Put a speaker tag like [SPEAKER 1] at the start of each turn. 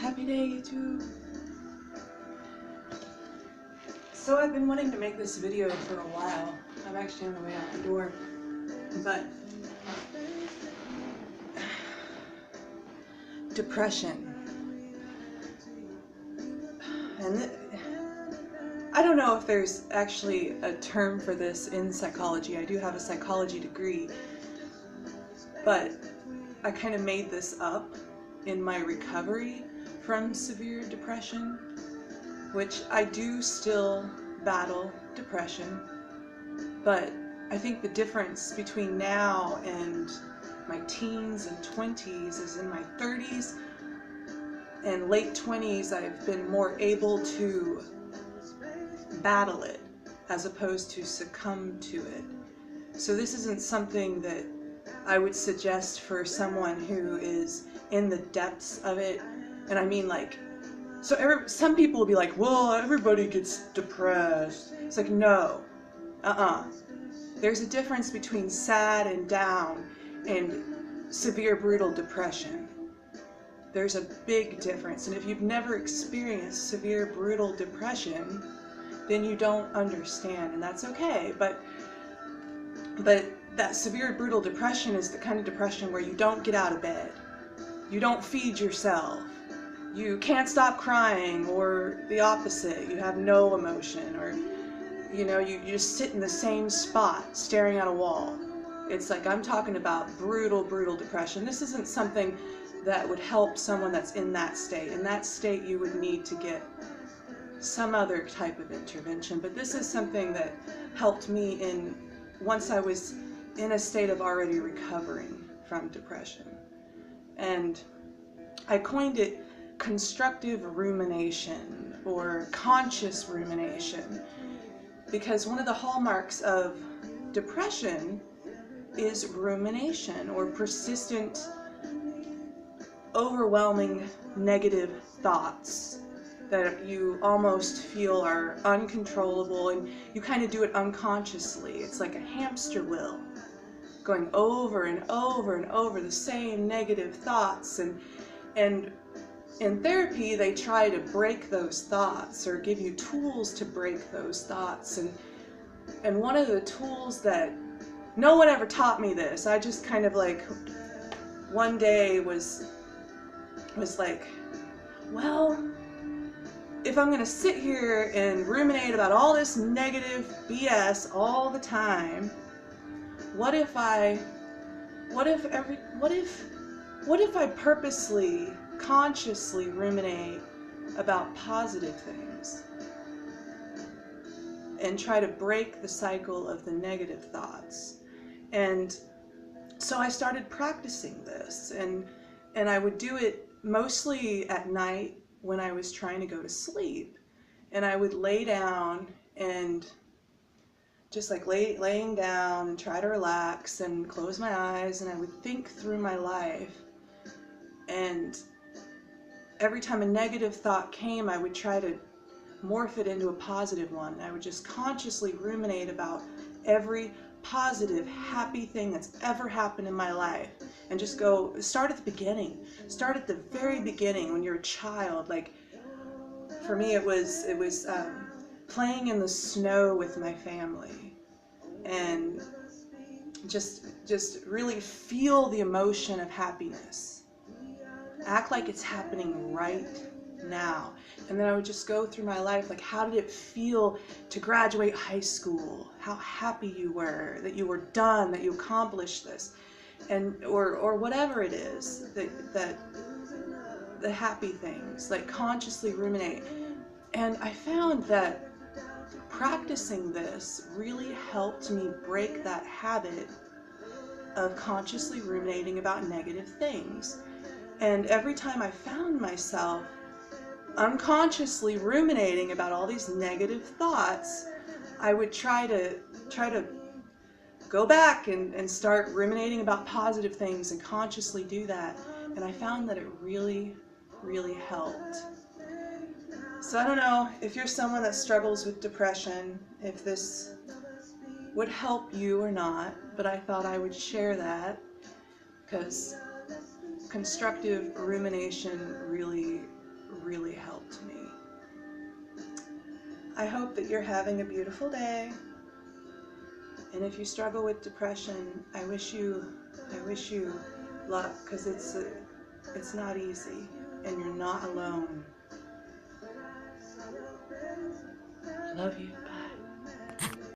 [SPEAKER 1] Happy day, YouTube! So I've been wanting to make this video for a while. I'm actually on the way out the door, but depression. And I don't know if there's actually a term for this in psychology. I do have a psychology degree, but I kind of made this up in my recovery from severe depression, which I do still battle depression, but I think the difference between now and my teens and 20s is in my 30s and late 20s I've been more able to battle it as opposed to succumb to it. So this isn't something that I would suggest for someone who is in the depths of it. And I mean, like, some people will be like, well, everybody gets depressed. It's like, no, There's a difference between sad and down and severe brutal depression. There's a big difference. And if you've never experienced severe brutal depression, then you don't understand, and that's okay. But that severe brutal depression is the kind of depression where you don't get out of bed, you don't feed yourself, you can't stop crying, or the opposite, you have no emotion, or you just sit in the same spot staring at a wall. It's like, I'm talking about brutal depression. This isn't something that would help someone that's in that state. In that state you would need to get some other type of intervention, but this is something that helped me once I was in a state of already recovering from depression. And I coined it constructive rumination or conscious rumination, because one of the hallmarks of depression is rumination, or persistent, overwhelming negative thoughts that you almost feel are uncontrollable, and you kind of do it unconsciously. It's like a hamster wheel going over and over and over the same negative thoughts. And in therapy they try to break those thoughts or give you tools to break those thoughts, and one of the tools that no one ever taught me this, I just kind of like one day was like, well, if I'm going to sit here and ruminate about all this negative BS all the time, what if I purposely, consciously ruminate about positive things and try to break the cycle of the negative thoughts? And so I started practicing this, and I would do it mostly at night when I was trying to go to sleep. And I would lay down and just like laying down and try to relax and close my eyes, and I would think through my life. And every time a negative thought came, I would try to morph it into a positive one. I would just consciously ruminate about every positive, happy thing that's ever happened in my life, and just start at the beginning. Start at the very beginning when you're a child. Like, for me it was playing in the snow with my family, and just really feel the emotion of happiness. Act like it's happening right now. And then I would just go through my life, like, how did it feel to graduate high school? How happy you were that you were done, that you accomplished this, and or whatever it is, that the happy things, like consciously ruminate. And I found that practicing this really helped me break that habit of consciously ruminating about negative things. And every time I found myself unconsciously ruminating about all these negative thoughts, I would try to go back and start ruminating about positive things and consciously do that. And I found that it really helped. So I don't know if you're someone that struggles with depression, if this would help you or not, but I thought I would share that because constructive rumination really really helped me. I hope that you're having a beautiful day. And if you struggle with depression, I wish you luck, because it's not easy, and you're not alone. I love you. Bye.